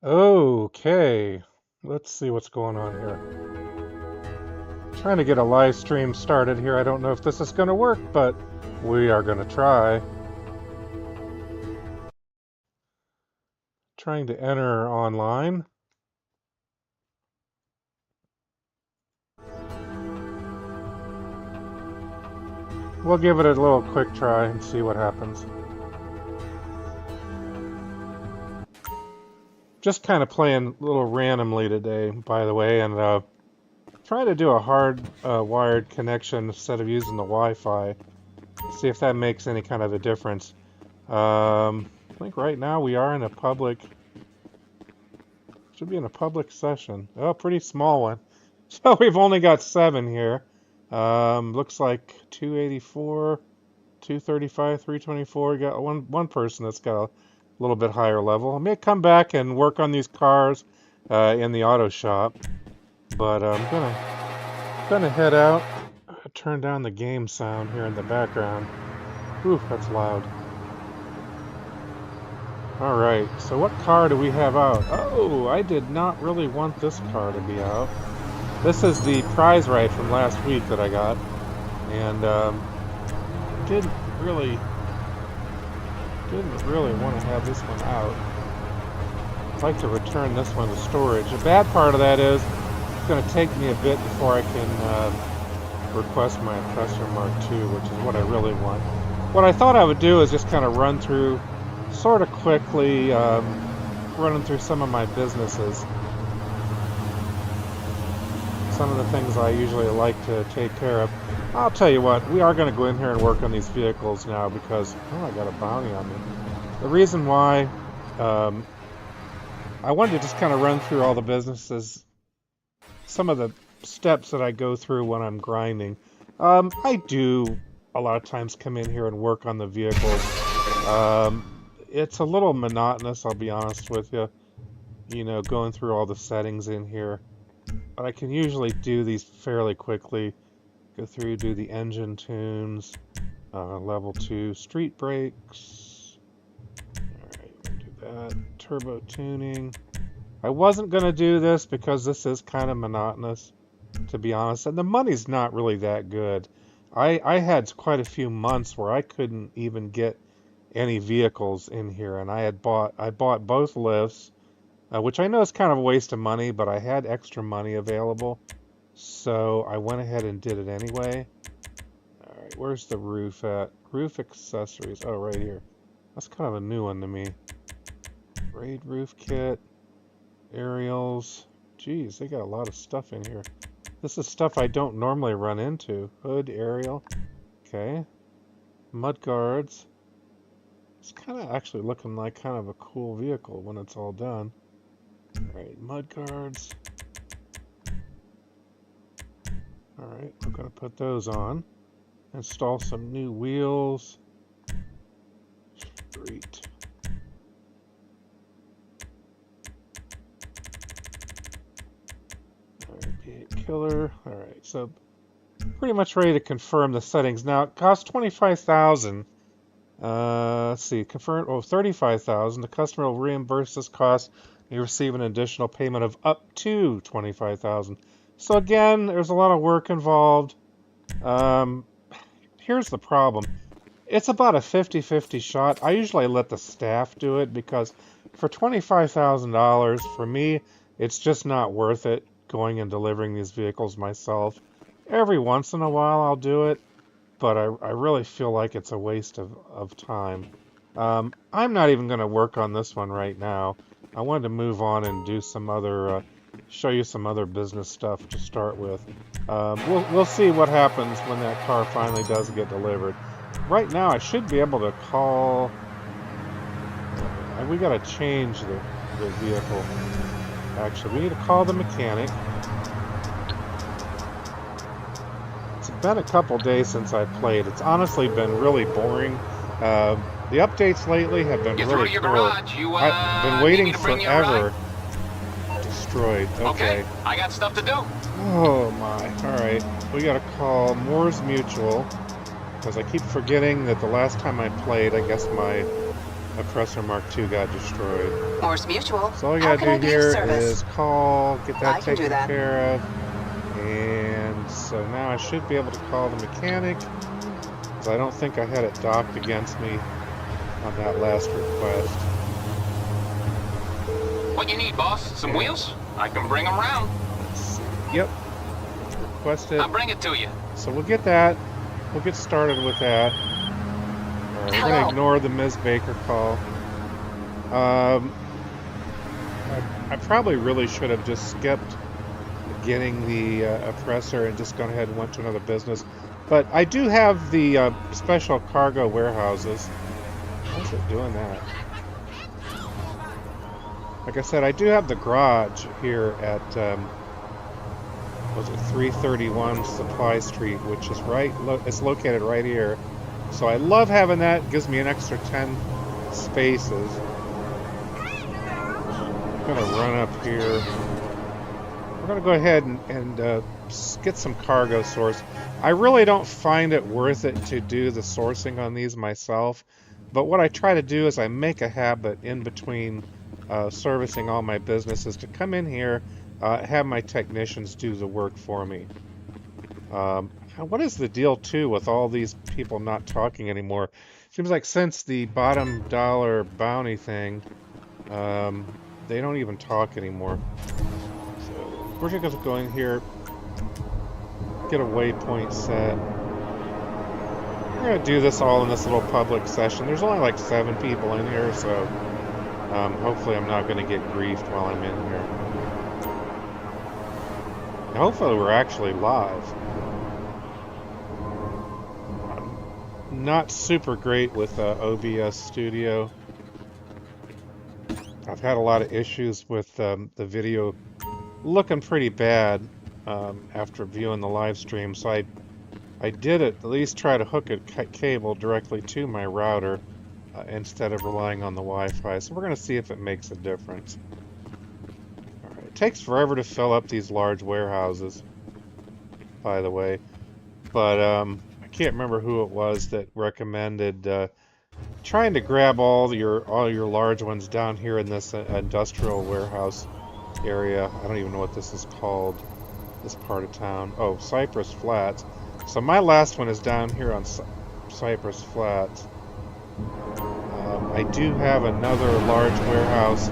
Okay, let's see what's going on here. Trying to get a live stream started here. I don't know if this is going to work, but we are going to try. Trying to enter online. We'll give it a little quick try and see what happens. Just kind of playing a little randomly today, by the way, and trying to do a hard wired connection instead of using the Wi-Fi. See if that makes any kind of a difference. I think right now we are in a public, should be in a public session. Oh, pretty small one. So we've only got 7 here. Looks like 284, 235, 324. Got one person that's got a little bit higher level. I may come back and work on these cars in the auto shop, but I'm gonna head out. Turn down the game sound here in the background. Ooh, that's loud. All right, so what car do we have out? Oh, I did not really want this car to be out. This is the prize right from last week that I got, and didn't really want to have this one out. I'd like to return this one to storage. The bad part of that is it's going to take me a bit before I can request my Oppressor Mark II, which is what I really want. What I thought I would do is just kind of run through, sort of quickly, running through some of my businesses. Some of the things I usually like to take care of. I'll tell you what, we are going to go in here and work on these vehicles now because, oh, I got a bounty on me. The reason why I wanted to just kind of run through all the businesses, some of the steps that I go through when I'm grinding. I do a lot of times come in here and work on the vehicles. It's a little monotonous, I'll be honest with you. You know, going through all the settings in here. But I can usually do these fairly quickly. Go through, do the engine tunes, level 2 street brakes. Alright, we'll do that. Turbo tuning. I wasn't going to do this because this is kind of monotonous, to be honest. And the money's not really that good. I had quite a few months where I couldn't even get any vehicles in here. And I bought both lifts. Which I know is kind of a waste of money, but I had extra money available, so I went ahead and did it anyway. All right, where's the roof at? Roof accessories. Oh, right here. That's kind of a new one to me. Raid roof kit, aerials. Geez, they got a lot of stuff in here. This is stuff I don't normally run into. Hood, aerial. Okay. Mud guards. It's kind of actually looking like kind of a cool vehicle when it's all done. Alright, mud guards. Alright, we're going to put those on. Install some new wheels. Street. Alright, V8 killer. Alright, so pretty much ready to confirm the settings. Now, it costs $25,000. Let's see, confirm, 35,000. The customer will reimburse this cost. You receive an additional payment of up to $25,000. So again, there's a lot of work involved. Here's the problem. It's about a 50-50 shot. I usually let the staff do it because for $25,000, for me, it's just not worth it going and delivering these vehicles myself. Every once in a while I'll do it, but I really feel like it's a waste of time. I'm not even going to work on this one right now. I wanted to move on and do some other, show you some other business stuff to start with. We'll see what happens when that car finally does get delivered. Right now, I should be able to call. We got to change the vehicle. Actually, we need to call the mechanic. It's been a couple days since I played. It's honestly been really boring. The updates lately have been really poor. Garage. I've been waiting forever. Destroyed. Okay. I got stuff to do. Oh my. Alright. We gotta call Moore's Mutual. Because I keep forgetting that the last time I played, I guess my Oppressor Mark II got destroyed. Morse Mutual. So all you How gotta can I do be of here service? is call, get that I can do taken that. care of. And so now I should be able to call the mechanic, because I don't think I had it docked against me on that last request. What you need, boss? Some And wheels? I can bring them round. let's see. Yep, requested. I'll bring it to you. So we'll get that. We'll get started with that. All right, we're going to ignore the Ms. Baker call. I probably really should have just skipped getting the oppressor and just gone ahead and went to another business. But I do have the special cargo warehouses. How's it doing that? Like I said, I do have the garage here at, was it 331 Supply Street, which is it's located right here. So I love having that. It gives me an extra 10 spaces. I'm going to run up here. We're going to go ahead and get some cargo source. I really don't find it worth it to do the sourcing on these myself. But what I try to do is I make a habit in between servicing all my businesses to come in here, have my technicians do the work for me. What is the deal, too, with all these people not talking anymore? Seems like since the bottom dollar bounty thing, they don't even talk anymore. So we're just going to go in here, get a waypoint set. We're going to do this all in this little public session. There's only like 7 people in here, so hopefully I'm not going to get griefed while I'm in here. And hopefully we're actually live. I'm not super great with OBS Studio. I've had a lot of issues with the video looking pretty bad after viewing the live stream, so I did at least try to hook a cable directly to my router instead of relying on the Wi-Fi. So we're going to see if it makes a difference. All right. It takes forever to fill up these large warehouses, by the way. But I can't remember who it was that recommended trying to grab all your large ones down here in this industrial warehouse area. I don't even know what this is called, this part of town. Oh, Cypress Flats. So my last one is down here on Cypress Flats. I do have another large warehouse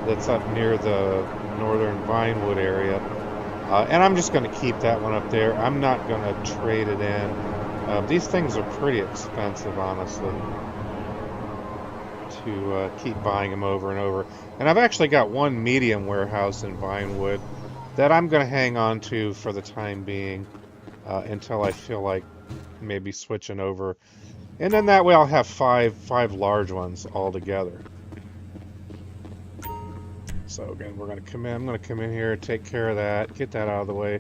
that's up near the northern Vinewood area. And I'm just going to keep that one up there. I'm not going to trade it in. These things are pretty expensive, honestly, to keep buying them over and over. And I've actually got one medium warehouse in Vinewood that I'm going to hang on to for the time being until I feel like maybe switching over. And then that way I'll have five large ones all together. So again, we're going to come in. I'm going to come in here, take care of that, get that out of the way,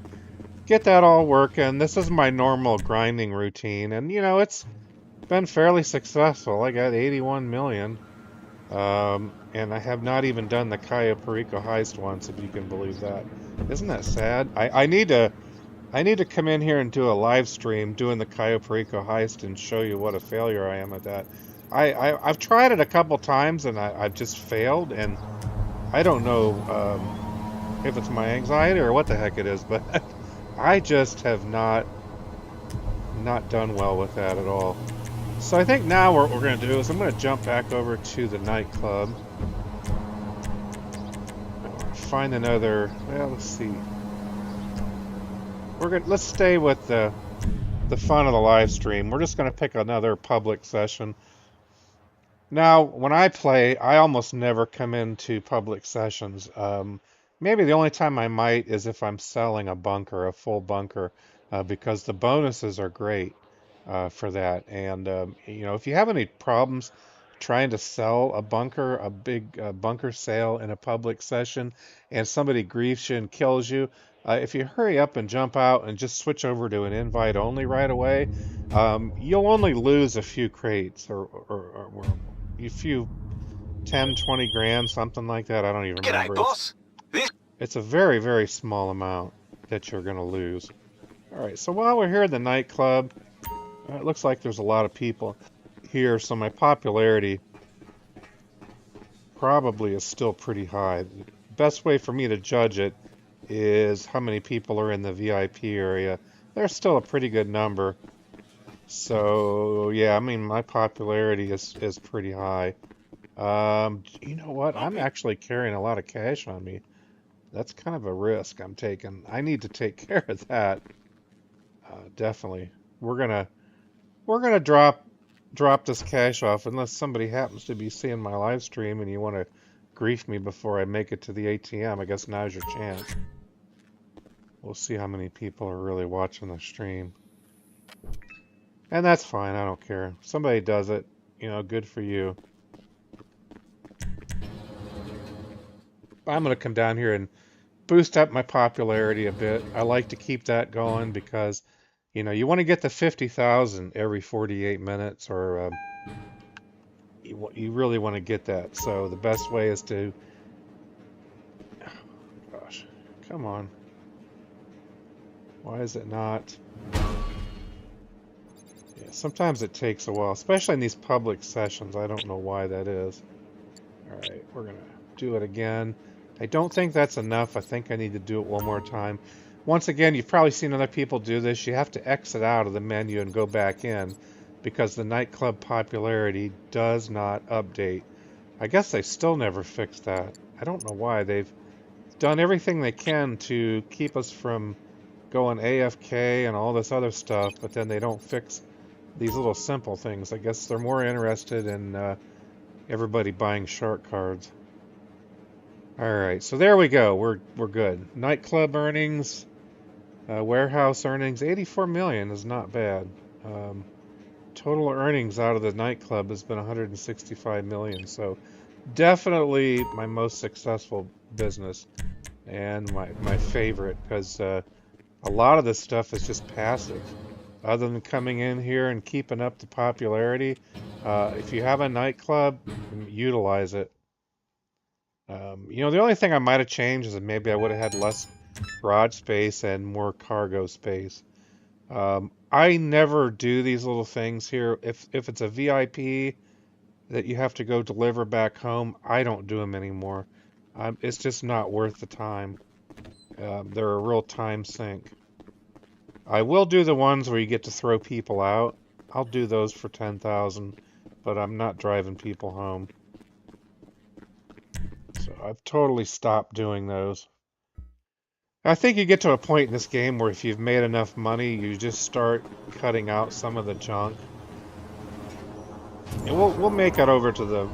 get that all working. This is my normal grinding routine, and you know, it's been fairly successful. I got 81 million, and I have not even done the Cayo Perico heist once, if you can believe that. Isn't that sad? I need to come in here and do a live stream doing the Cayo Perico heist and show you what a failure I am at that. I've tried it a couple times and I've just failed, and I don't know if it's my anxiety or what the heck it is, but I just have not done well with that at all. So I think now what we're going to do is I'm going to jump back over to the nightclub. Find another, well, let's see. Let's stay with the fun of the live stream. We're just going to pick another public session. Now, when I play, I almost never come into public sessions. Maybe the only time I might is if I'm selling a bunker, a full bunker, because the bonuses are great for that. And, you know, if you have any problems trying to sell a bunker, a big bunker sale in a public session, and somebody griefs you and kills you, if you hurry up and jump out and just switch over to an invite only right away, you'll only lose a few crates or a few 10, 20 grand, something like that. I don't even remember. G'day, boss. It's a very, very small amount that you're going to lose. All right, so while we're here at the nightclub, it looks like there's a lot of people here, so my popularity probably is still pretty high. The best way for me to judge it is how many people are in the VIP area. There's still a pretty good number. So, yeah, I mean, my popularity is pretty high. You know what? I'm actually carrying a lot of cash on me. That's kind of a risk I'm taking. I need to take care of that. Definitely. We're gonna drop this cash off unless somebody happens to be seeing my live stream and you want to grief me before I make it to the ATM. I guess now's your chance. We'll see how many people are really watching the stream. And that's fine, I don't care. If somebody does it, you know, good for you. I'm going to come down here and boost up my popularity a bit. I like to keep that going because, you know, you want to get to 50,000 every 48 minutes or you really want to get that. So the best way is to... Oh, gosh, come on. Why is it not... Sometimes it takes a while, especially in these public sessions. I don't know why that is. Alright, we're going to do it again. I don't think that's enough. I think I need to do it one more time. Once again, you've probably seen other people do this. You have to exit out of the menu and go back in because the nightclub popularity does not update. I guess they still never fixed that. I don't know why. They've done everything they can to keep us from going AFK and all this other stuff, but then they don't fix these little simple things. I guess they're more interested in everybody buying shark cards. Alright, so there we go. We're good. Nightclub earnings, warehouse earnings, 84 million is not bad. Total earnings out of the nightclub has been 165 million, so definitely my most successful business and my favorite, because a lot of this stuff is just passive. Other than coming in here and keeping up the popularity, if you have a nightclub, utilize it. You know, the only thing I might have changed is that maybe I would have had less garage space and more cargo space. I never do these little things here. If it's a VIP that you have to go deliver back home, I don't do them anymore. It's just not worth the time. They're a real time sink. I will do the ones where you get to throw people out. I'll do those for 10,000, but I'm not driving people home. So I've totally stopped doing those. I think you get to a point in this game where if you've made enough money, you just start cutting out some of the junk. And we'll make it over to the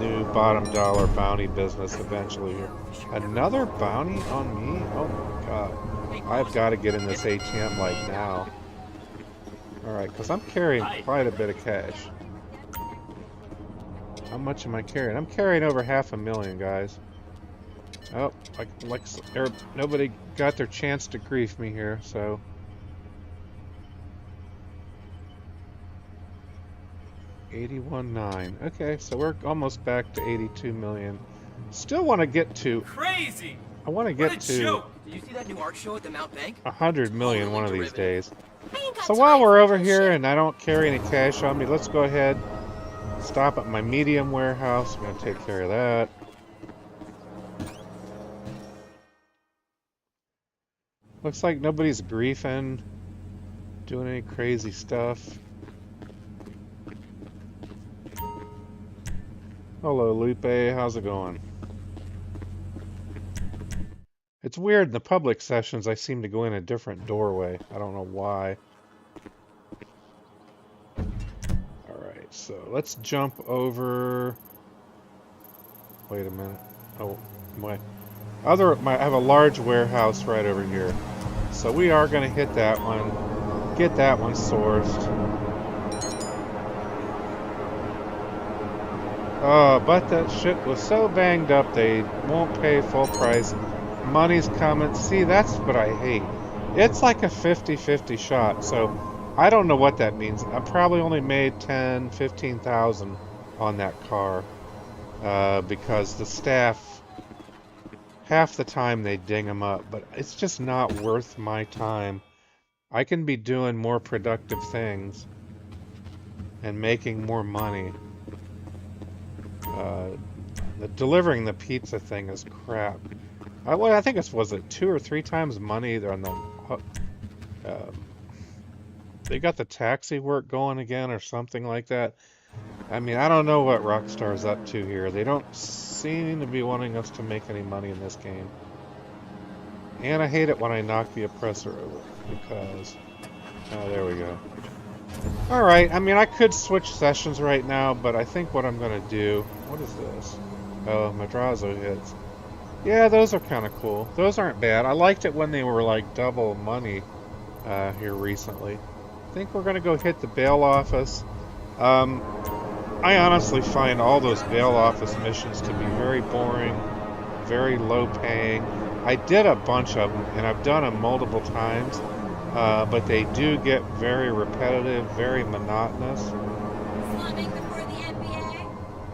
new bottom dollar bounty business eventually here. Another bounty on me? Oh my god. I've got to get in this ATM like now. Alright, because I'm carrying quite a bit of cash. How much am I carrying? I'm carrying over 500,000, guys. Oh, nobody got their chance to grief me here, so... $81.9. Okay, so we're almost back to 82 million. Still want to get to... Crazy! I want to get to... Joke. Did you see that new art show at the Mount Bank? 100 million one of these days. So while we're over here and I don't carry any cash on me, let's go ahead, stop at my medium warehouse. I'm going to take care of that. Looks like nobody's griefing, doing any crazy stuff. Hello, Lupe. How's it going? It's weird, in the public sessions, I seem to go in a different doorway. I don't know why. Alright, so let's jump over... Wait a minute. Oh, I have a large warehouse right over here. So we are going to hit that one. Get that one sourced. Oh, but that shit was so banged up they won't pay full price. Money's coming. See, that's what I hate. It's like a 50-50 shot, so I don't know what that means. I probably only made 10, 15,000 on that car because the staff, half the time they ding them up, but it's just not worth my time. I can be doing more productive things and making more money. delivering the pizza thing is crap. I think was it 2 or 3 times money on the. They got the taxi work going again or something like that. I mean, I don't know what Rockstar's up to here. They don't seem to be wanting us to make any money in this game. And I hate it when I knock the oppressor over because. Oh, there we go. Alright, I mean, I could switch sessions right now, but I think what I'm going to do... What is this? Oh, Madrazo hits. Yeah, those are kind of cool. Those aren't bad. I liked it when they were like double money here recently. I think we're going to go hit the bail office. I honestly find all those bail office missions to be very boring, very low paying. I did a bunch of them, and I've done them multiple times. But they do get very repetitive, very monotonous.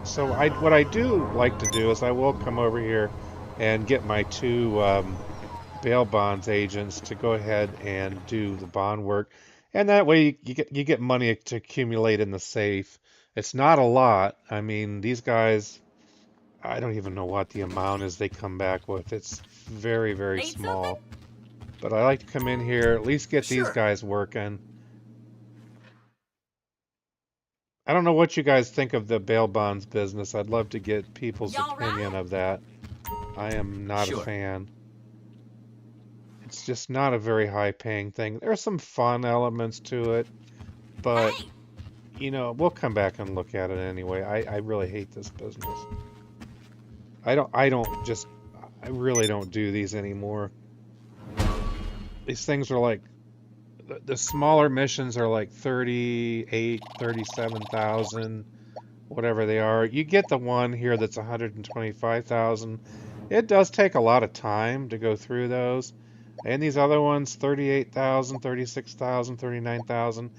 So what I do like to do is I will come over here and get my 2 bail bonds agents to go ahead and do the bond work, and that way you get money to accumulate in the safe. It's not a lot. I mean, these guys, I don't even know what the amount is they come back with. It's very, very small. But I like to come in here, at least get these guys working. I don't know what you guys think of the bail bonds business. I'd love to get people's opinion of that. I am not a fan. It's just not a very high-paying thing. There are some fun elements to it, but, you know, we'll come back and look at it anyway. I really hate this business. I really don't do these anymore. These things are like, the smaller missions are like 38, 37,000, whatever they are. You get the one here that's 125,000. It does take a lot of time to go through those. And these other ones, 38,000, 36,000, 39,000.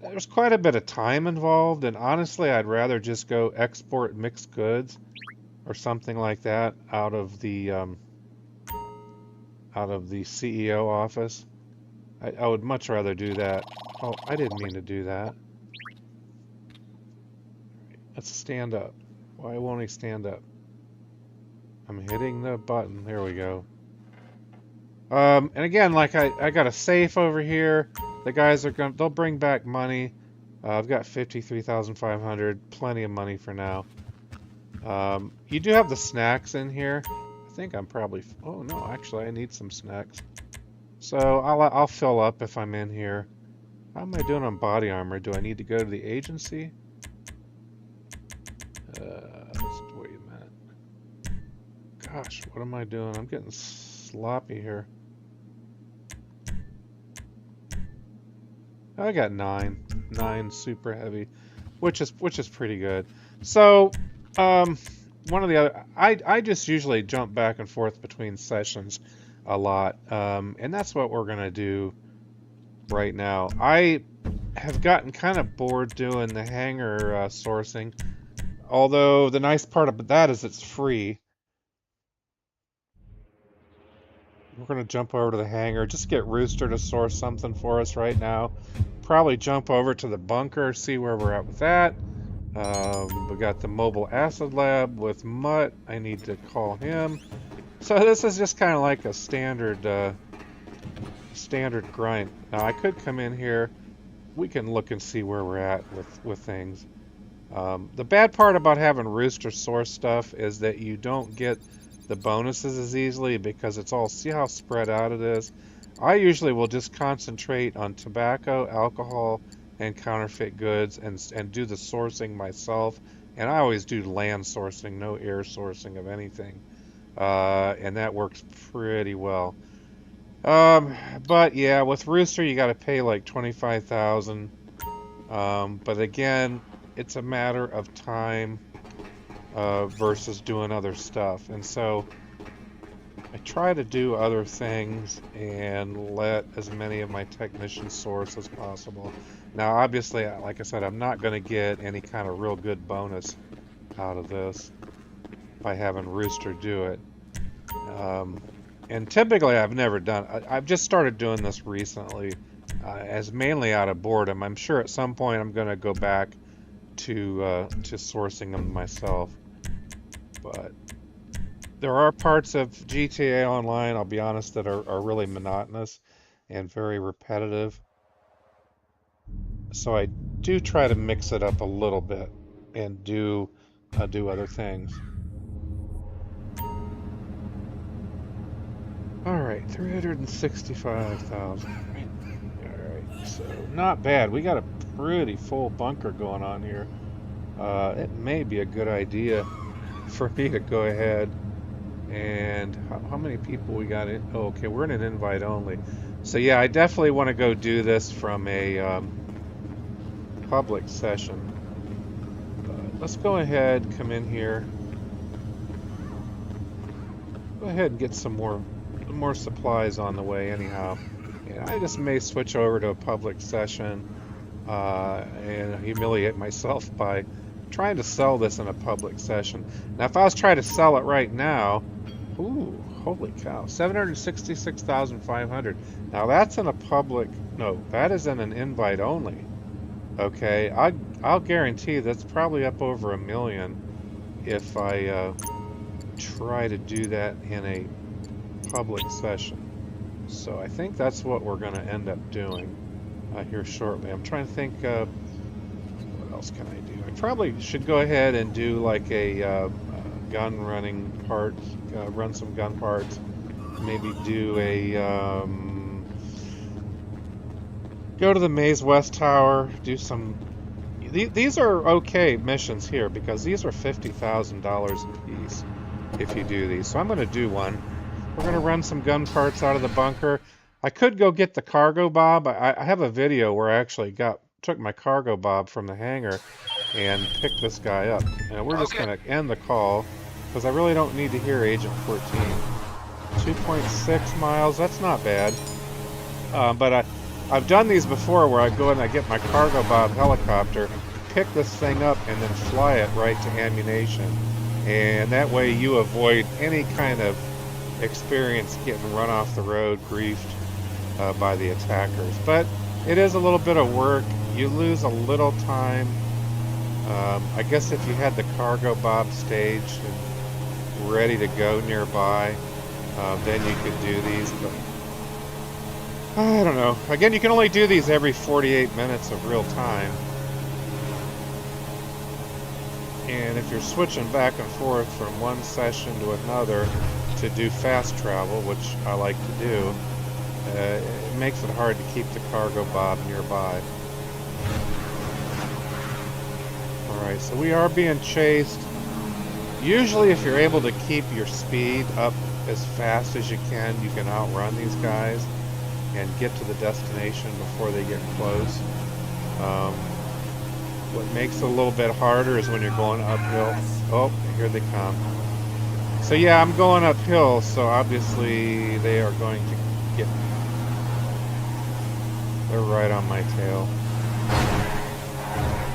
There's quite a bit of time involved, and honestly, I'd rather just go export mixed goods or something like that out of the CEO office. I would much rather do that. Oh, I didn't mean to do that. Let's stand up. Why won't he stand up? I'm hitting the button. There we go. And again, like I got a safe over here. The guys they'll bring back money. I've got 53,500. Plenty of money for now. You do have the snacks in here. I think I'm probably... Oh, no, actually, I need some snacks. So, I'll fill up if I'm in here. How am I doing on body armor? Do I need to go to the agency? Wait a minute. Gosh, what am I doing? I'm getting sloppy here. I got 9. 9 super heavy, which is pretty good. So, one of the other, I just usually jump back and forth between sessions a lot, and that's what we're gonna do right now. I have gotten kind of bored doing the hangar sourcing, although the nice part about that is it's free. We're gonna jump over to the hangar, just get Rooster to source something for us right now. Probably jump over to the bunker, see where we're at with that. We got the mobile acid lab with Mutt. I need to call him. So this is just kind of like a standard grind. Now I could come in here. We can look and see where we're at with things. The bad part about having Rooster source stuff is that you don't get the bonuses as easily because it's all, see how spread out it is? I usually will just concentrate on tobacco, alcohol, and counterfeit goods and do the sourcing myself. And I always do land sourcing, no air sourcing of anything. And that works pretty well. But yeah, with Rooster you got to pay like 25,000. But again, it's a matter of time versus doing other stuff. And so I try to do other things and let as many of my technicians source as possible. Now, obviously, like I said, I'm not going to get any kind of real good bonus out of this by having Rooster do it. And typically, I've never done. I've just started doing this recently, as mainly out of boredom. I'm sure at some point I'm going to go back to sourcing them myself. But there are parts of GTA Online, I'll be honest, that are really monotonous and very repetitive. So I do try to mix it up a little bit and do other things. All right, 365,000. All right, so not bad. We got a pretty full bunker going on here. It may be a good idea for me to go ahead and how many people we got in? Oh, okay, we're in an invite only. So yeah, I definitely want to go do this from a public session. Let's go ahead, come in here. Go ahead and get some more supplies on the way anyhow. And I just may switch over to a public session and humiliate myself by trying to sell this in a public session. Now, if I was trying to sell it right now, ooh, holy cow, 766,500. Now that's in a public, no, that is in an invite only. Okay, I'll guarantee that's probably up over $1 million if I try to do that in a public session. So I think that's what we're going to end up doing here shortly. I'm trying to think, what else can I do? I probably should go ahead and do like a gun running part, run some gun parts, maybe do a, go to the Maze West Tower, do some, these are okay missions here because these are $50,000 a piece if you do these. So I'm going to do one. We're going to run some gun parts out of the bunker. I could go get the cargo bob. I have a video where I actually took my cargo bob from the hangar and picked this guy up. And we're just going to end the call because I really don't need to hear Agent 14. 2.6 miles, that's not bad. But I've done these before where I go and I get my cargo bob helicopter, pick this thing up, and then fly it right to ammunition. And that way you avoid any kind of experience getting run off the road, griefed by the attackers. But it is a little bit of work. You lose a little time. I guess if you had the cargo bob staged and ready to go nearby, then you could do these. But I don't know. Again, you can only do these every 48 minutes of real time. And if you're switching back and forth from one session to another to do fast travel, which I like to do, it makes it hard to keep the cargo bob nearby. Alright, so we are being chased. Usually if you're able to keep your speed up as fast as you can outrun these guys and get to the destination before they get close. What makes it a little bit harder is when you're going uphill. Oh, here they come. So yeah, I'm going uphill, so obviously they are going to get me. They're right on my tail.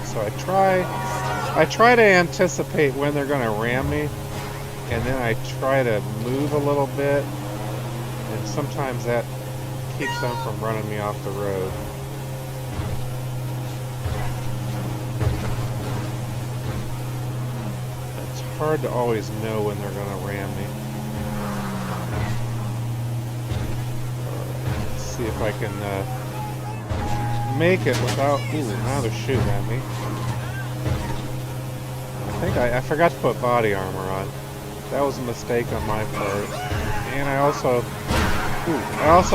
So I try to anticipate when they're going to ram me, and then I try to move a little bit, and sometimes that keeps them from running me off the road. It's hard to always know when they're going to ram me. Right, let's see if I can make it without... Ooh, now they're shooting at me. I forgot to put body armor on. That was a mistake on my part. And I also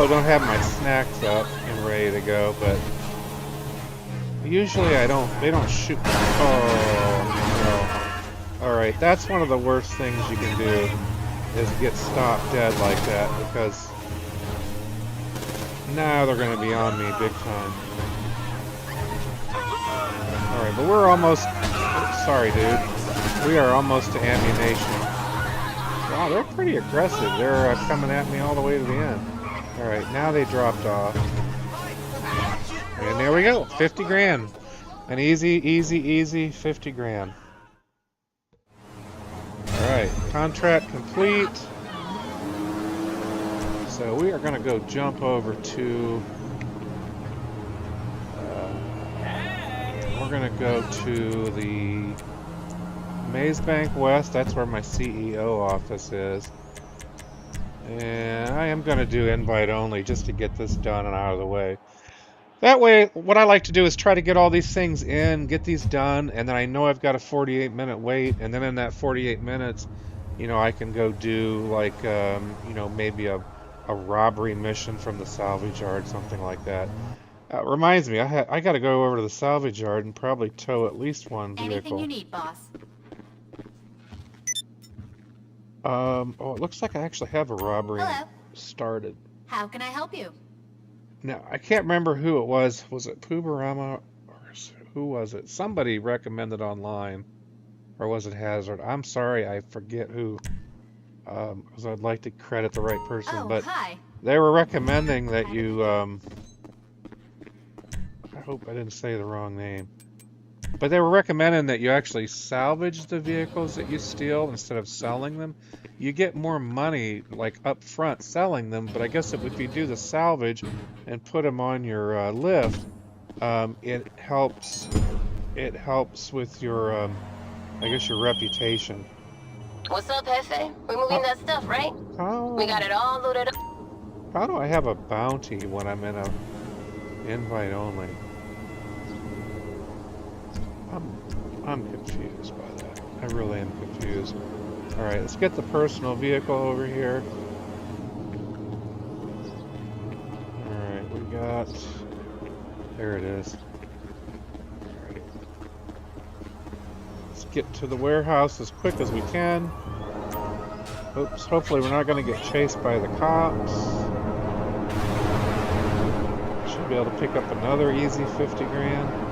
don't have my snacks up and ready to go, but usually they don't shoot. Oh, no. Alright, that's one of the worst things you can do, is get stopped dead like that, because now they're going to be on me big time. Alright, but we're almost... Sorry, dude. We are almost to ammunition. Wow, they're pretty aggressive. They're coming at me all the way to the end. Alright, now they dropped off. And there we go. 50 grand. An easy 50 grand. Alright, contract complete. So we are going to go jump over to... we're going to go to the Maze Bank West, that's where my CEO office is. And I am going to do invite only just to get this done and out of the way. That way, what I like to do is try to get all these things in, get these done, and then I know I've got a 48-minute wait, and then in that 48 minutes, you know, I can go do like, you know, maybe a robbery mission from the salvage yard, something like that. Reminds me, I got to go over to the salvage yard and probably tow at least one vehicle. Anything you need, boss. Oh, it looks like I actually have a robbery Hello. started. How can I help you? Now, I can't remember who it was. Was it Pubarama or who was it? Somebody recommended online. Or was it Hazard? I'm sorry, I forget who. Because I'd like to credit the right person. Oh, but hi. they were recommending that you, I hope I didn't say the wrong name. But they were recommending that you actually salvage the vehicles that you steal instead of selling them. You get more money, like, up front selling them, but I guess if you do the salvage and put them on your lift, it helps with your, I guess, your reputation. What's up, Hefe? We're moving that stuff, right? We got it all loaded up. How do I have a bounty when I'm in a invite only? I'm confused by that. I really am confused. Alright, let's get the personal vehicle over here. Alright, we got... There it is. Alright. Let's get to the warehouse as quick as we can. Oops, hopefully we're not going to get chased by the cops. Should be able to pick up another easy 50 grand.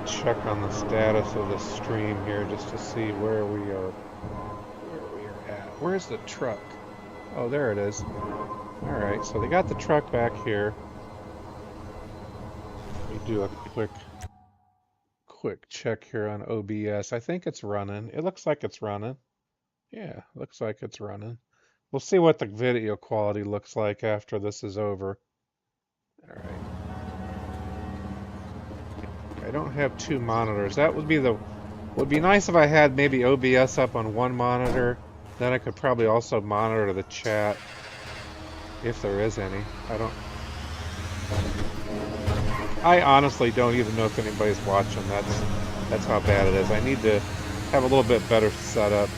Check on the status of the stream here just to see where we are at. Where's the truck? Oh, there it is. Alright, so they got the truck back here. Let me do a quick check here on OBS. I think it's running. It looks like it's running. Yeah, looks like it's running. We'll see what the video quality looks like after this is over. Alright. I don't have two monitors. That would be nice if I had maybe OBS up on one monitor. Then I could probably also monitor the chat if there is any. I honestly don't even know if anybody's watching. That's how bad it is. I need to have a little bit better setup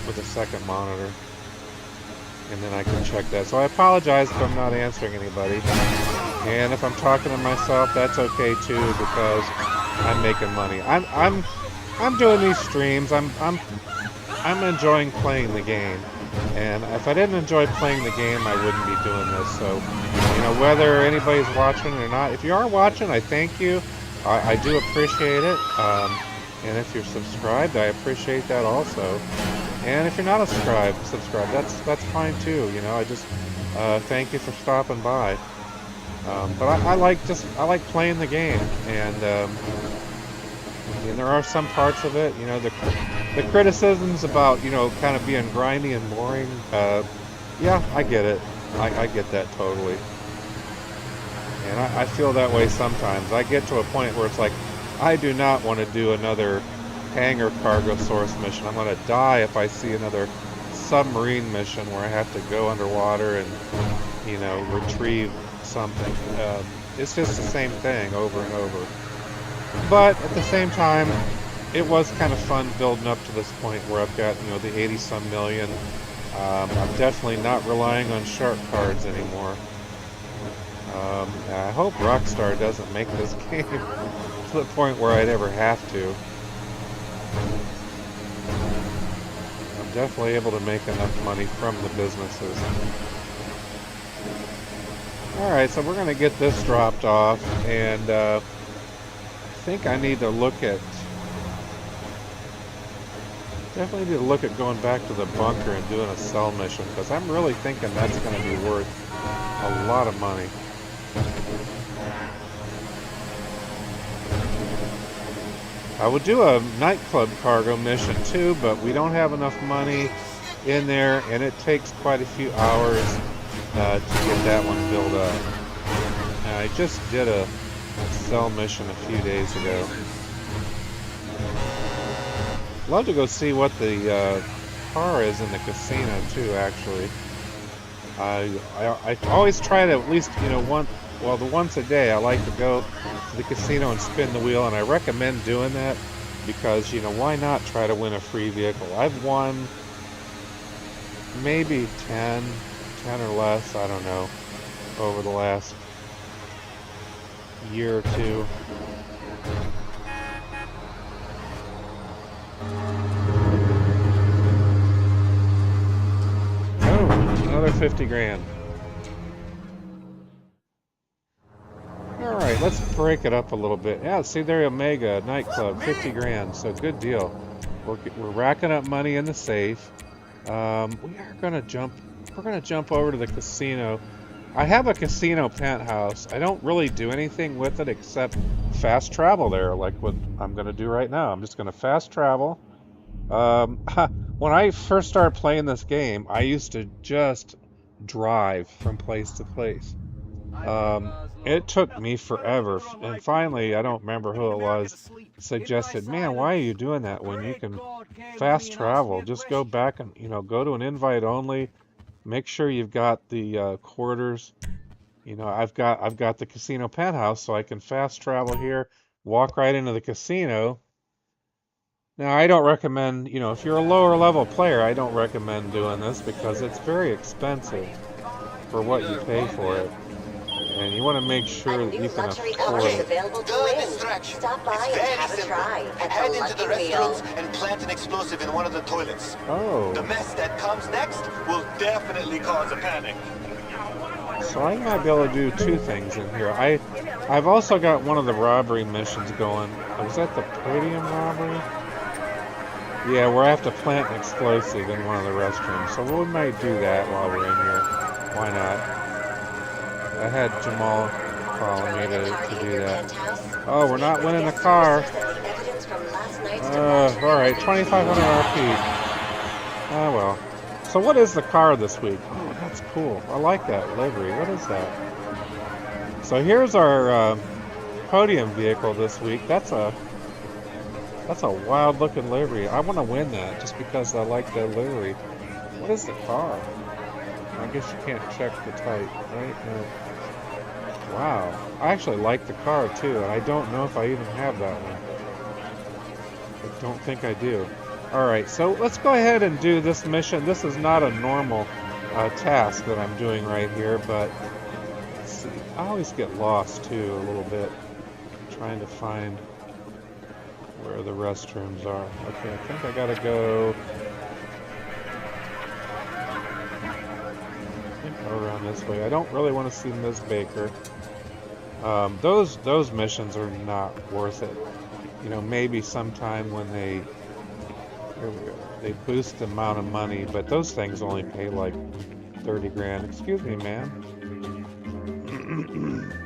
with a second monitor, and then I can check that. So I apologize if I'm not answering anybody. And if I'm talking to myself, that's okay too, because I'm making money. I'm doing these streams. I'm enjoying playing the game. And if I didn't enjoy playing the game, I wouldn't be doing this. So, you know, whether anybody's watching or not, if you are watching, I thank you. I do appreciate it. And if you're subscribed, I appreciate that also. And if you're not subscribed, that's fine too. You know, I just thank you for stopping by. But I like playing the game, and there are some parts of it, you know, the criticisms about, you know, kind of being grindy and boring. Yeah, I get it. I get that totally. And I feel that way sometimes. I get to a point where it's like, I do not want to do another hangar cargo source mission. I'm going to die if I see another submarine mission where I have to go underwater and, you know, retrieve something. It's just the same thing over and over. But at the same time, it was kind of fun building up to this point where I've got, you know, the 80-some million. I'm definitely not relying on shark cards anymore. I hope Rockstar doesn't make this game to the point where I'd ever have to. I'm definitely able to make enough money from the businesses. Alright, so we're going to get this dropped off, and I think I need to look at... Definitely need to look at going back to the bunker and doing a cell mission, because I'm really thinking that's going to be worth a lot of money. I would do a nightclub cargo mission too, but we don't have enough money in there, and it takes quite a few hours to get that one built up. And I just did a sell mission a few days ago. Love to go see what the car is in the casino too, actually. I always try to at least, you know, once a day I like to go to the casino and spin the wheel, and I recommend doing that because, you know, why not try to win a free vehicle? I've won maybe 10 or less, I don't know, over the last year or two. Oh, another 50 grand. Alright, let's break it up a little bit. Yeah, see there, Omega nightclub, 50 grand, so good deal. We're racking up money in the safe. We're gonna jump over to the casino. I have a casino penthouse. I don't really do anything with it except fast travel there, like what I'm gonna do right now. I'm just gonna fast travel. When I first started playing this game, I used to just drive from place to place. It took me forever, and finally, I don't remember who it was, suggested, man, why are you doing that when you can fast travel? Just go back and, you know, go to an invite only, make sure you've got the quarters. You know, I've got the casino penthouse, so I can fast travel here, walk right into the casino. Now, I don't recommend, you know, if you're a lower level player, I don't recommend doing this because it's very expensive for what you pay for it. And you want to make sure that you can afford it. Available to win. Stop by and have a try at Head the into the Lucky Wheel. restrooms and plant an explosive in one of the toilets. Oh. The mess that comes next will definitely cause a panic. So I might be able to do two things in here. I've also got one of the robbery missions going. Was that the podium robbery? Yeah, where I have to plant an explosive in one of the restrooms. So we might do that while we're in here. Why not? I had Jamal calling me to do that. Oh, we're not winning the car. Alright, 2,500 RP. Oh well. So what is the car this week? Oh, that's cool. I like that livery. What is that? So here's our podium vehicle this week. That's a wild looking livery. I want to win that just because I like the livery. What is the car? I guess you can't check the type, right? No. Wow. I actually like the car too, and I don't know if I even have that one. I don't think I do. Alright, so let's go ahead and do this mission. This is not a normal task that I'm doing right here, but let's see. I always get lost too a little bit trying to find where the restrooms are. Okay, I think I gotta go around this way. I don't really want to see Ms. Baker. Those missions are not worth it. You know, maybe sometime when they boost the amount of money, but those things only pay like 30 grand. Excuse me, man.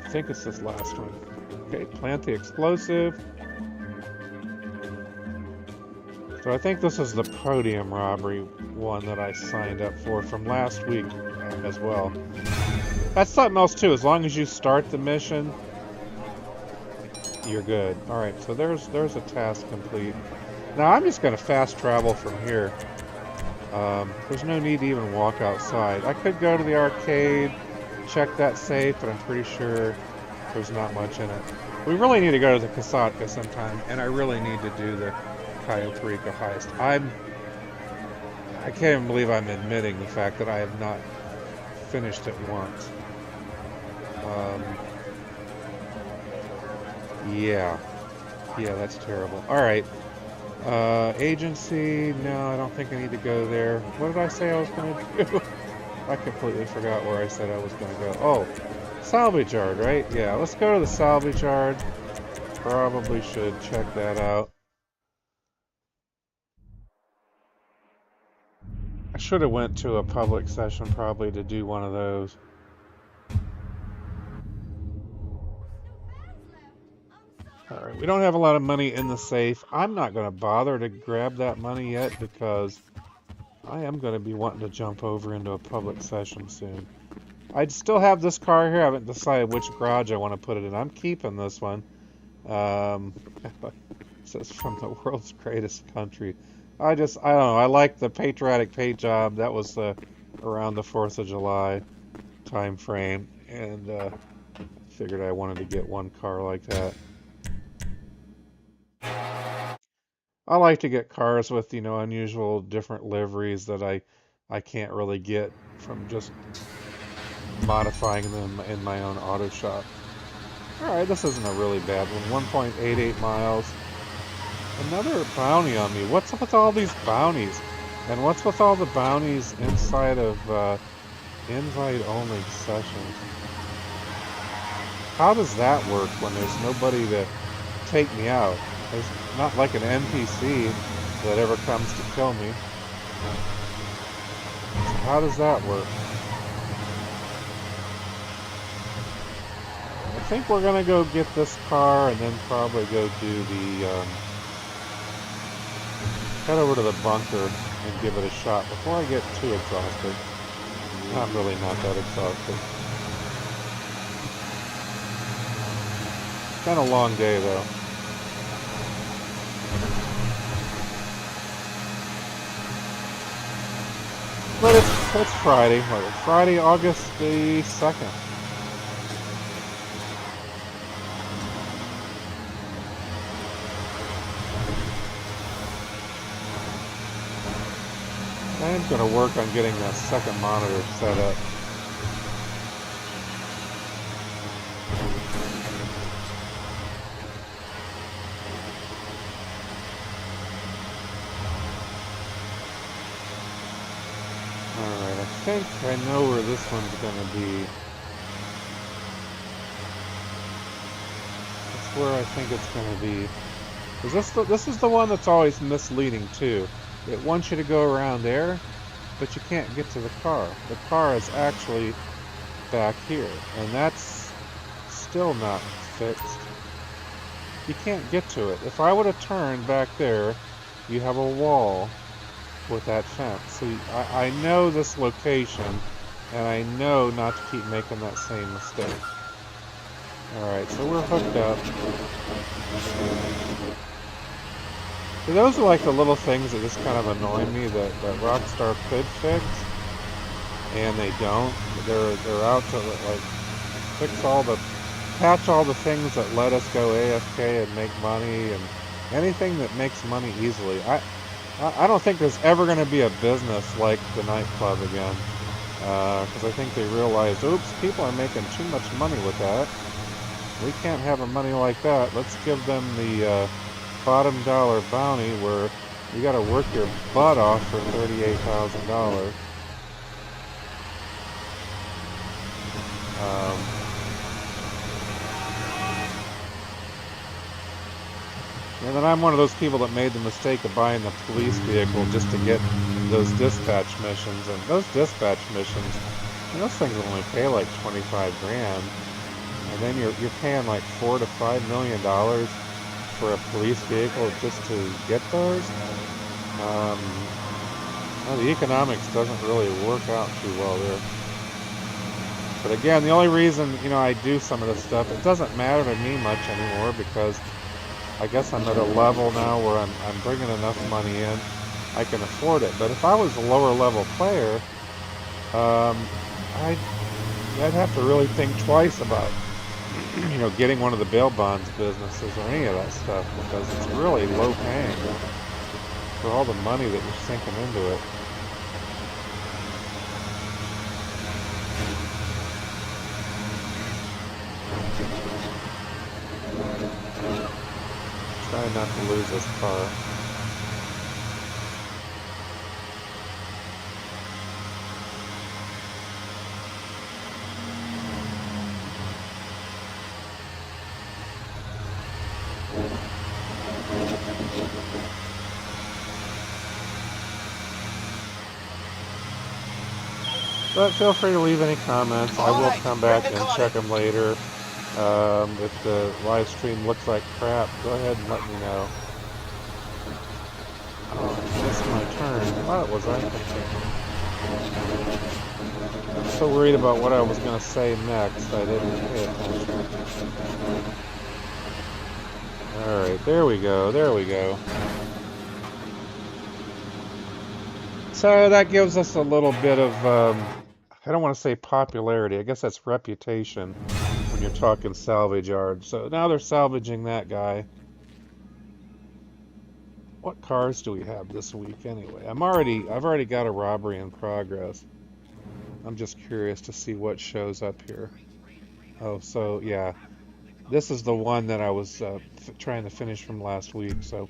I think it's this last one. Okay, plant the explosive. So I think this is the podium robbery one that I signed up for from last week as well. That's something else too. As long as you start the mission, you're good. Alright, so there's a task complete. Now I'm just going to fast travel from here. There's no need to even walk outside. I could go to the arcade, check that safe, but I'm pretty sure there's not much in it. We really need to go to the Kasatka sometime, and I really need to do the Cayo Perico heist. I can't even believe I'm admitting the fact that I have not finished it once. Yeah, that's terrible. Alright, agency, no, I don't think I need to go there. What did I say I was going to do? I completely forgot where I said I was going to go. Oh, salvage yard, right? Yeah, let's go to the salvage yard. Probably should check that out. I should have went to a public session probably to do one of those. Alright, we don't have a lot of money in the safe. I'm not going to bother to grab that money yet because I am going to be wanting to jump over into a public session soon. I still have this car here. I haven't decided which garage I want to put it in. I'm keeping this one. It says from the world's greatest country. I don't know. I like the patriotic paint job. That was around the 4th of July time frame. And figured I wanted to get one car like that. I like to get cars with, unusual different liveries that I can't really get from just modifying them in my own auto shop. Alright, this isn't a really bad one. 1.88 miles. Another bounty on me. What's up with all these bounties? And what's with all the bounties inside of invite-only sessions? How does that work when there's nobody to take me out? There's not like an NPC that ever comes to kill me. So how does that work? I think we're gonna go get this car and then probably go do the head over to the bunker and give it a shot before I get too exhausted. I'm really not that exhausted. It's been a long day though. But it's Friday. Friday, August the 2nd. I am going to work on getting that second monitor set up. Alright, I think I know where this one's going to be. That's where I think it's going to be. This is the one that's always misleading too. It wants you to go around there, but you can't get to the car. The car is actually back here, and that's still not fixed. You can't get to it. If I would have turned back there, you have a wall with that fence. See, I know this location, and I know not to keep making that same mistake. Alright, so we're hooked up. So those are like the little things that just kind of annoy me that Rockstar could fix, and they don't. They're out to like patch all the things that let us go AFK and make money, and anything that makes money easily. I don't think there's ever going to be a business like the nightclub again, because I think they realized, oops, people are making too much money with that. We can't have a money like that. Let's give them the bottom dollar bounty where you got to work your butt off for $38,000. And then I'm one of those people that made the mistake of buying the police vehicle just to get those dispatch missions. And those dispatch missions, those things only pay like 25 grand. And then you're paying like $4 to $5 million for a police vehicle just to get those. Well, the economics doesn't really work out too well there. But again, the only reason I do some of this stuff, it doesn't matter to me much anymore because I guess I'm at a level now where I'm bringing enough money in, I can afford it. But if I was a lower level player, I'd have to really think twice about getting one of the bail bonds businesses or any of that stuff because it's really low paying for all the money that you're sinking into it. Try not to lose this car. But feel free to leave any comments. I will come back and check them later. If the live stream looks like crap, go ahead and let me know. Oh, I missed my turn. What was I thinking? I'm so worried about what I was going to say next, I didn't pay attention. Alright, there we go, there we go. So that gives us a little bit of, I don't want to say popularity, I guess that's reputation when you're talking salvage yard. So now they're salvaging that guy. What cars do we have this week anyway? I've already got a robbery in progress. I'm just curious to see what shows up here. Oh, so yeah. This is the one that I was trying to finish from last week, so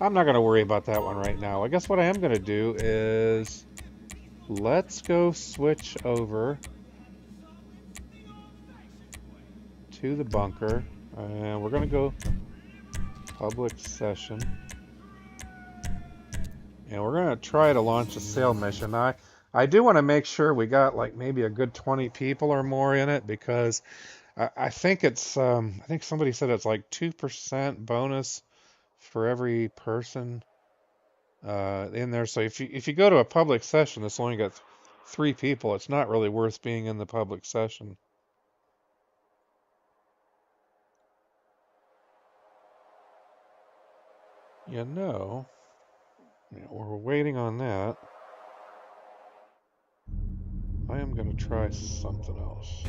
I'm not going to worry about that one right now. I guess what I am going to do is let's go switch over to the bunker, and we're going to go public session. And we're going to try to launch a sale mission. I do want to make sure we got like maybe a good 20 people or more in it, because I think it's, I think somebody said it's like 2% bonus for every person in there. So if you go to a public session that's only got 3 people, it's not really worth being in the public session. You know, we're waiting on that. I am going to try something else.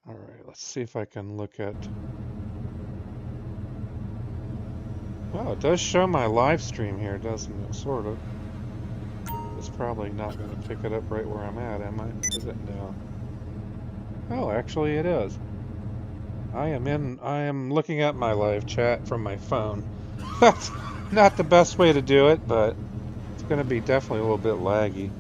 Alright, let's see if I can look at... Well, it does show my live stream here, doesn't it? Sort of. It's probably not going to pick it up right where I'm at, am I? Is it? No. Oh, actually it is. I am looking at my live chat from my phone. That's not the best way to do it, but it's going to be definitely a little bit laggy.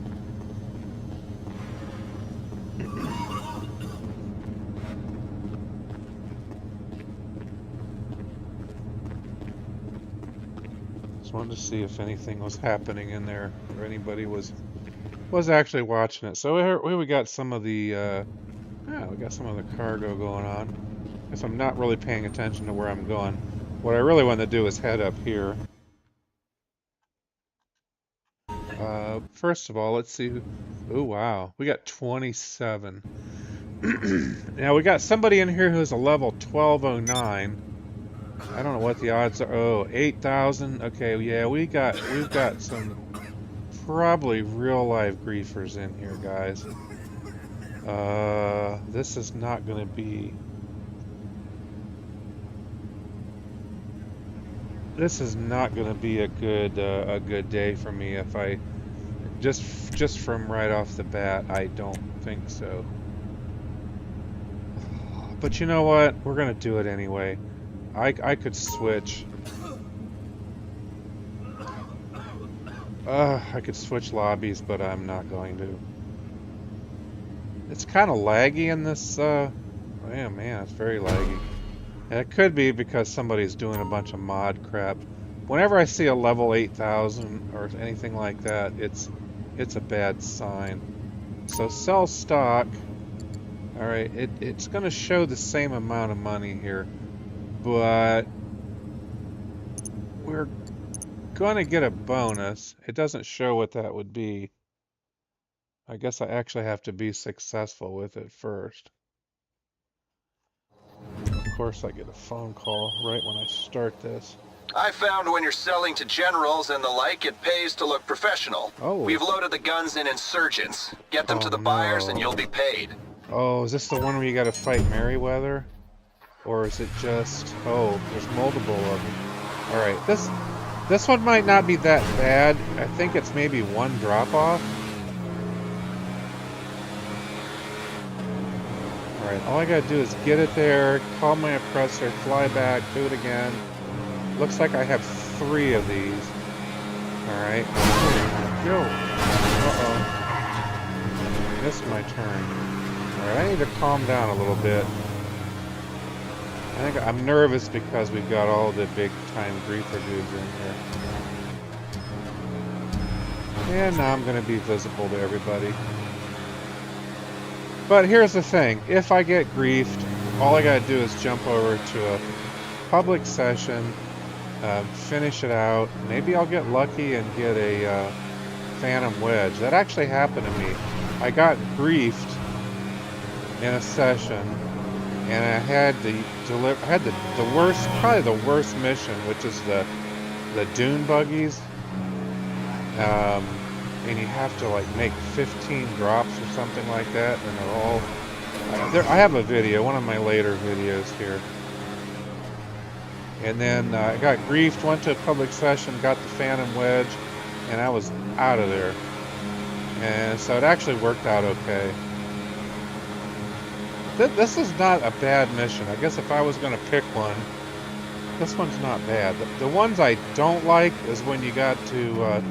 Just wanted to see if anything was happening in there, or anybody was actually watching it. So here we got some of the we got some of the cargo going on. Guess I'm not really paying attention to where I'm going. What I really want to do is head up here. First of all, let's see. Oh wow, we got 27. Now we got somebody in here who's a level 1209. I don't know what the odds are. Oh, 8,000. Okay, yeah, we've got some probably real live griefers in here, guys. This is not going to be. This is not going to be a good day for me if I just from right off the bat. I don't think so. But you know what? We're going to do it anyway. I could switch. I could switch lobbies, but I'm not going to. It's kind of laggy in this. Oh man, it's very laggy. And it could be because somebody's doing a bunch of mod crap. Whenever I see a level 8,000 or anything like that, it's a bad sign. So sell stock. All right, it's going to show the same amount of money here, but we're going to get a bonus. It doesn't show what that would be. I guess I actually have to be successful with it first. Of course, I get a phone call right when I start this. I found when you're selling to generals and the like, it pays to look professional. Oh. We've loaded the guns in insurgents. Get them to the buyers and you'll be paid. Oh, is this the one where you got to fight Merryweather? Or is it just... Oh, there's multiple of them. Alright, this one might not be that bad. I think it's maybe one drop-off. Alright, all I gotta do is get it there, call my oppressor, fly back, do it again. Looks like I have 3 of these. Alright. Go! Uh-oh. Missed my turn. Alright, I need to calm down a little bit. I think I'm nervous because we've got all the big time griefer dudes in here. And now I'm going to be visible to everybody. But here's the thing. If I get griefed, all I got to do is jump over to a public session, finish it out. Maybe I'll get lucky and get a Phantom Wedge. That actually happened to me. I got griefed in a session, and I had the worst, probably the worst mission, which is the dune buggies. And you have to like make 15 drops or something like that, and they're all I have a video, one of my later videos here. And then I got griefed, went to a public session, got the Phantom Wedge, and I was out of there. And so it actually worked out okay. This is not a bad mission. I guess if I was going to pick one, this one's not bad. The ones I don't like is when you got to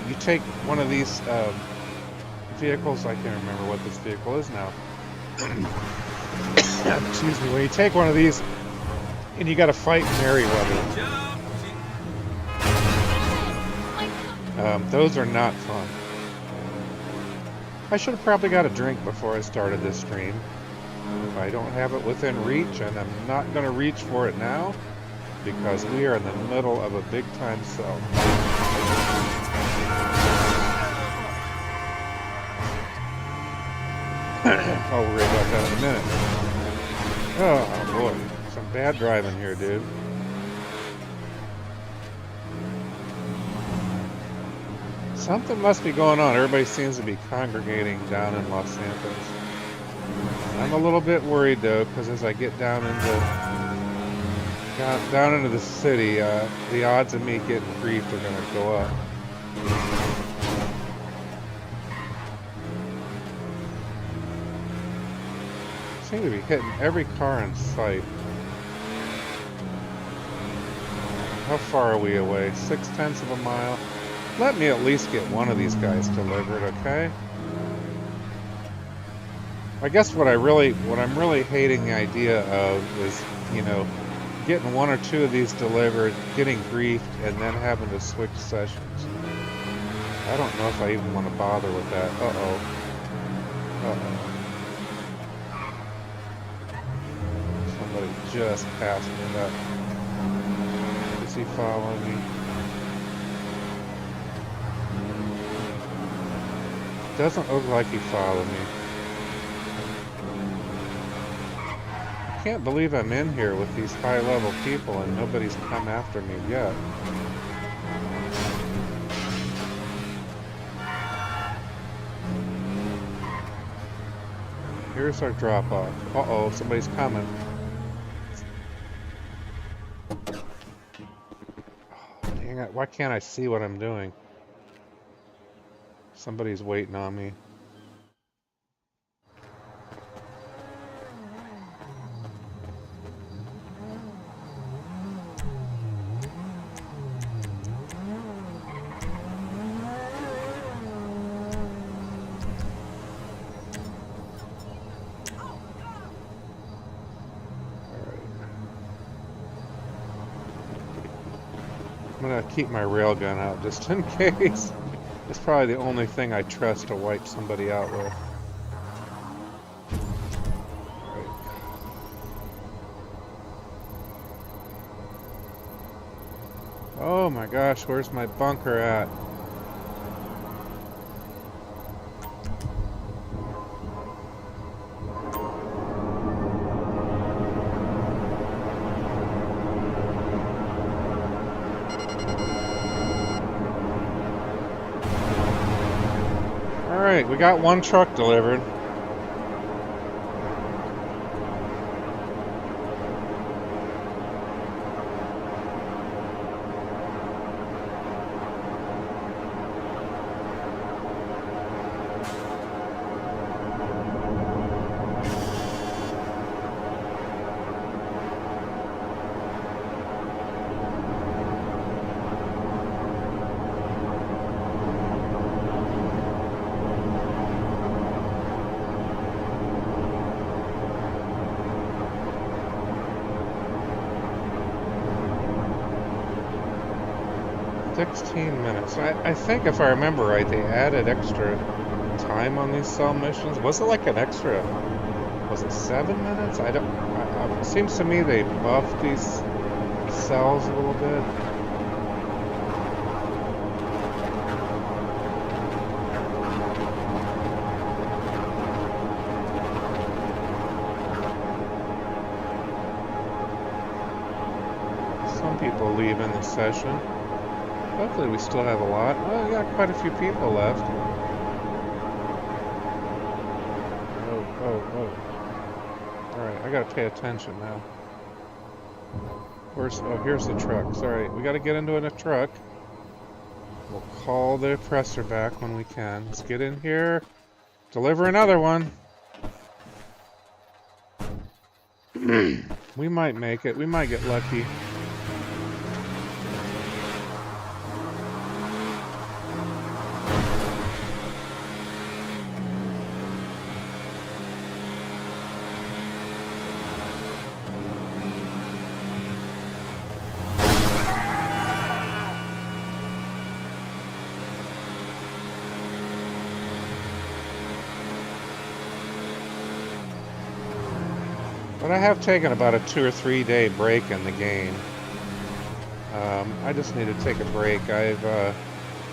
you take one of these vehicles. I can't remember what this vehicle is now. Excuse me. When you take one of these and you got to fight Merryweather, those are not fun. I should have probably got a drink before I started this stream. If I don't have it within reach, and I'm not going to reach for it now, because we are in the middle of a big time sell. I'll worry about that in a minute. Oh boy, some bad driving here, dude. Something must be going on. Everybody seems to be congregating down in Los Santos. I'm a little bit worried though, because as I get down into the city, the odds of me getting griefed are going to go up. Seem to be hitting every car in sight. How far are we away? 0.6 of a mile. Let me at least get one of these guys delivered, okay? I guess what I'm really hating the idea of is, you know, getting one or two of these delivered, getting griefed, and then having to switch sessions. I don't know if I even want to bother with that. Uh-oh. Somebody just passed me up. Is he following me? Doesn't look like he followed me. I can't believe I'm in here with these high-level people and nobody's come after me yet. Here's our drop-off. Uh-oh, somebody's coming. Oh, dang it, why can't I see what I'm doing? Somebody's waiting on me. I'm gonna keep my railgun out just in case. It's probably the only thing I trust to wipe somebody out with. Right. Oh my gosh, where's my bunker at? Alright, we got one truck delivered. 16 minutes. I think if I remember right, they added extra time on these cell missions. Was it like an extra, was it 7 minutes? I don't, it seems to me they buffed these cells a little bit. Some people leave in the session. Hopefully we still have a lot. Oh, we got quite a few people left. Oh. Alright, I gotta pay attention now. Here's the truck. Sorry, we gotta get into a truck. We'll call the oppressor back when we can. Let's get in here. Deliver another one. We might make it. We might get lucky. But I have taken about a 2 or 3 day break in the game. I just need to take a break. I've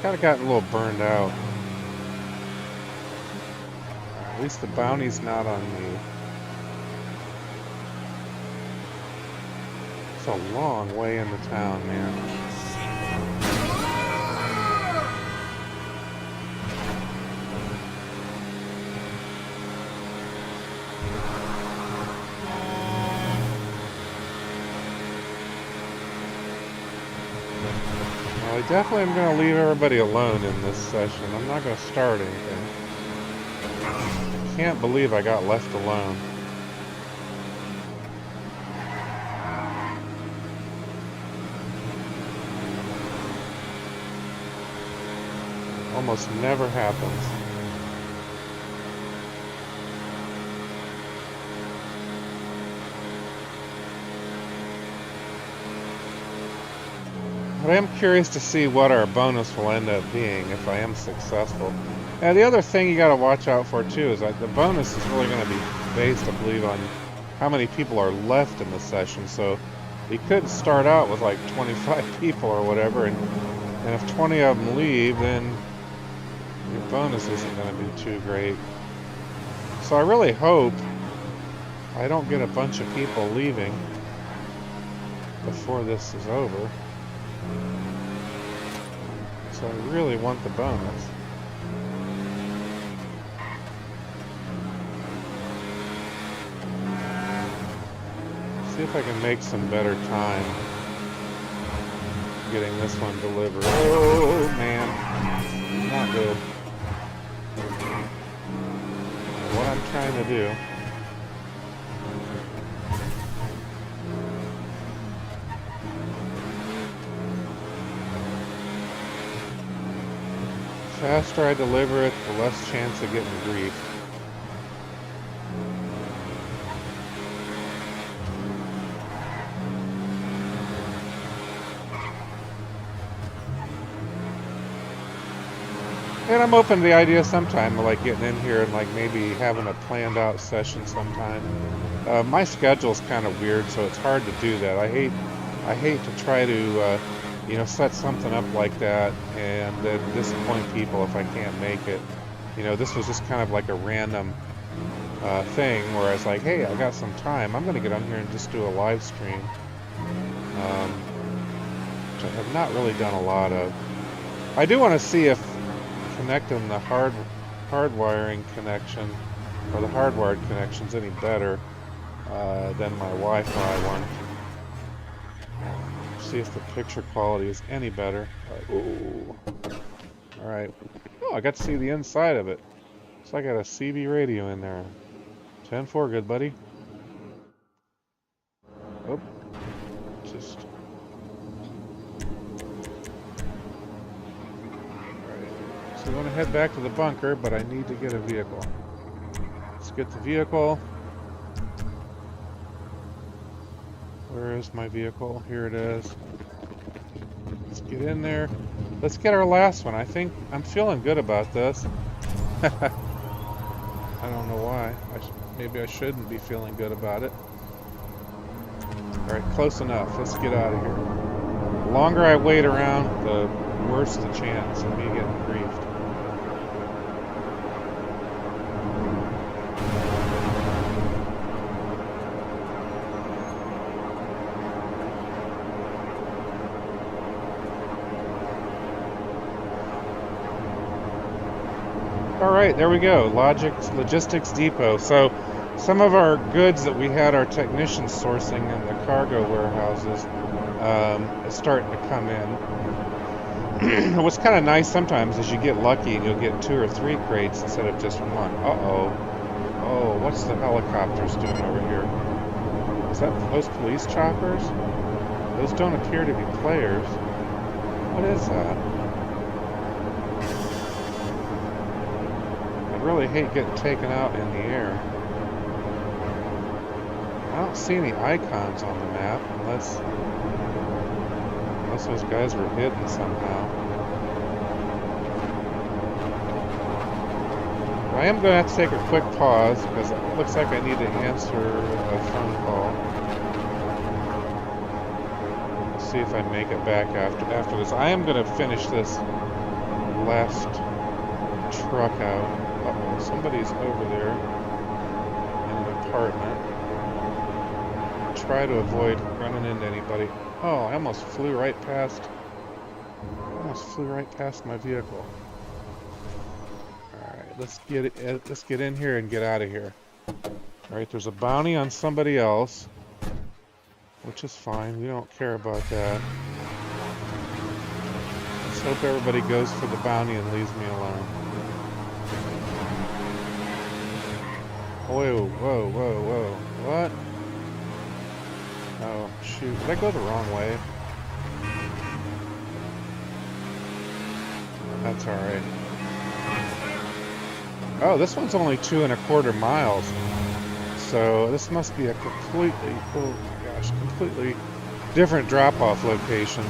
kind of gotten a little burned out. At least the bounty's not on me. It's a long way into town, man. I definitely am going to leave everybody alone in this session. I'm not going to start anything. Can't believe I got left alone. Almost never happens. But I am curious to see what our bonus will end up being if I am successful. And the other thing you got to watch out for too is that the bonus is really going to be based, I believe, on how many people are left in the session. So you could start out with like 25 people or whatever, and if 20 of them leave, then your bonus isn't going to be too great. So I really hope I don't get a bunch of people leaving before this is over. So I really want the bonus. See if I can make some better time getting this one delivered. Oh man, not good. What I'm trying to do. The faster I deliver it, the less chance of getting grief. And I'm open to the idea sometime of like getting in here and like maybe having a planned out session sometime. My schedule's kind of weird, so it's hard to do that. I hate to try to set something up like that and then disappoint people if I can't make it. This was just kind of like a random thing where I was like, hey, I got some time. I'm going to get on here and just do a live stream. Which I have not really done a lot of. I do want to see if connecting the hardwiring connection or the hardwired connection's any better than my Wi-Fi one. See if the picture quality is any better. Alright. Oh, I got to see the inside of it. So I got a CB radio in there. 10-4, good buddy. Oh. Just... Alright. So I want to head back to the bunker, but I need to get a vehicle. Let's get the vehicle. Where is my vehicle? Here it is. Let's get in there. Let's get our last one. I think I'm feeling good about this. I don't know why. Maybe I shouldn't be feeling good about it. Alright, close enough. Let's get out of here. The longer I wait around, the worse the chance of me getting griefed. Alright, there we go. Logistics Depot. So, some of our goods that we had our technicians sourcing in the cargo warehouses is starting to come in. What's kind of nice sometimes is you get lucky and you'll get 2 or 3 crates instead of just one. Uh-oh. Oh, what's the helicopters doing over here? Is that those police choppers? Those don't appear to be players. What is that? I really hate getting taken out in the air. I don't see any icons on the map unless those guys were hidden somehow. I am going to have to take a quick pause because it looks like I need to answer a phone call. Let's see if I make it back after this. I am going to finish this last truck out. Uh-oh, somebody's over there in an apartment. Try to avoid running into anybody. Oh, I almost flew right past my vehicle. Alright, let's get in here and get out of here. Alright, there's a bounty on somebody else, which is fine. We don't care about that. Let's hope everybody goes for the bounty and leaves me alone. Whoa, whoa, whoa, whoa. What? Oh, shoot. Did I go the wrong way? That's alright. Oh, this one's only 2¼ miles. So this must be a completely, oh my gosh, completely different drop-off location.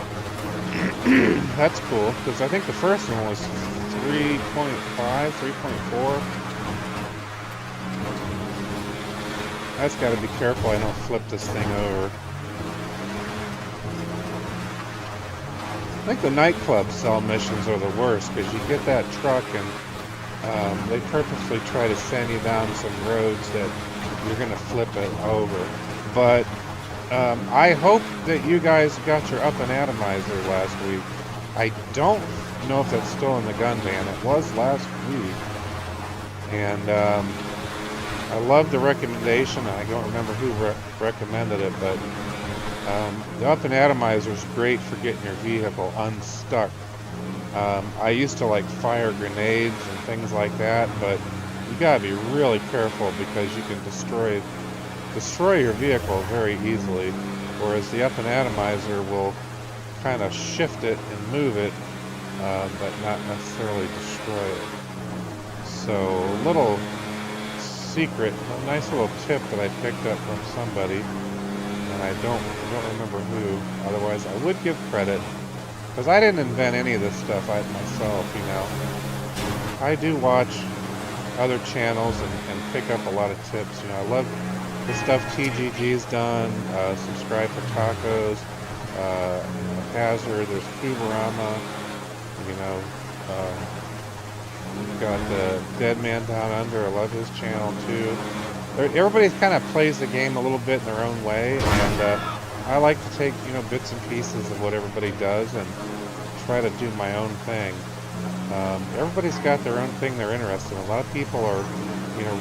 That's cool, because I think the first one was 3.5, 3.4. I just gotta be careful I don't flip this thing over. I think the nightclub cell missions are the worst because you get that truck and they purposely try to send you down some roads that you're gonna flip it over. But I hope that you guys got your up and atomizer last week. I don't know if that's still in the gun van. It was last week. And I love the recommendation. I don't remember who recommended it, but the up and atomizer is great for getting your vehicle unstuck. I used to like fire grenades and things like that, but you gotta be really careful because you can destroy your vehicle very easily, whereas the up and atomizer will kind of shift it and move it, but not necessarily destroy it. So a little secret, a nice little tip that I picked up from somebody, and I don't remember who. Otherwise, I would give credit, because I didn't invent any of this stuff myself. You know, I do watch other channels and pick up a lot of tips. You know, I love the stuff TGG's done. Subscribe for Tacos. Hazard. There's Kubarama. You know. We've got the Dead Man Down Under. I love his channel too. Everybody kind of plays the game a little bit in their own way, and I like to take bits and pieces of what everybody does and try to do my own thing. Everybody's got their own thing they're interested in. A lot of people are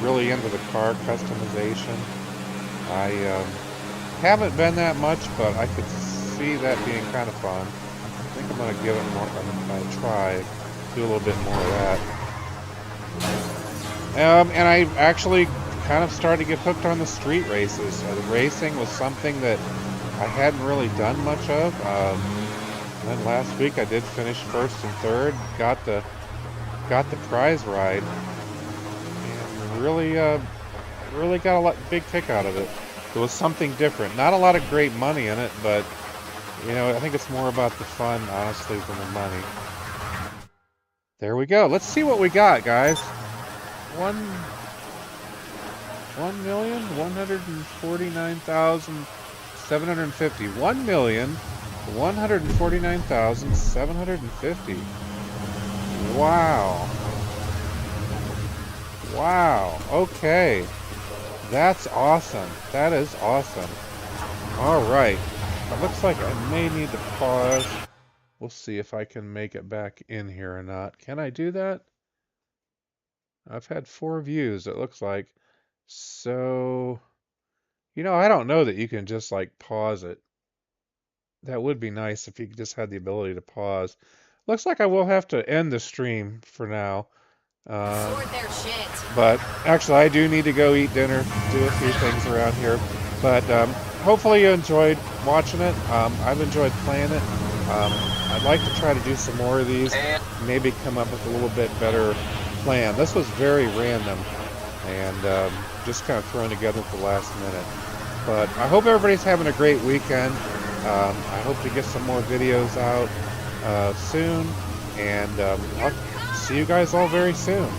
really into the car customization. I haven't been that much, but I could see that being kind of fun. I think I'm going to give it more a try. Do a little bit more of that. And I actually kind of started to get hooked on the street races. The racing was something that I hadn't really done much of. And then last week I did finish first and third, got the prize ride, and really got a big kick out of it. It was something different. Not a lot of great money in it, but I think it's more about the fun, honestly, than the money. There we go. Let's see what we got, guys. 1,149,750. 1,149,750. Wow. Wow. Okay. That's awesome. That is awesome. All right. It looks like I may need to pause. We'll see if I can make it back in here or not. Can I do that? I've had 4 views, it looks like. So, I don't know that you can just like pause it. That would be nice if you just had the ability to pause. Looks like I will have to end the stream for now. Sort their shit. But actually, I do need to go eat dinner, do a few things around here. But hopefully you enjoyed watching it. I've enjoyed playing it. I'd like to try to do some more of these, maybe come up with a little bit better plan. This was very random and just kind of thrown together at the last minute. But I hope everybody's having a great weekend. I hope to get some more videos out soon, and I'll see you guys all very soon.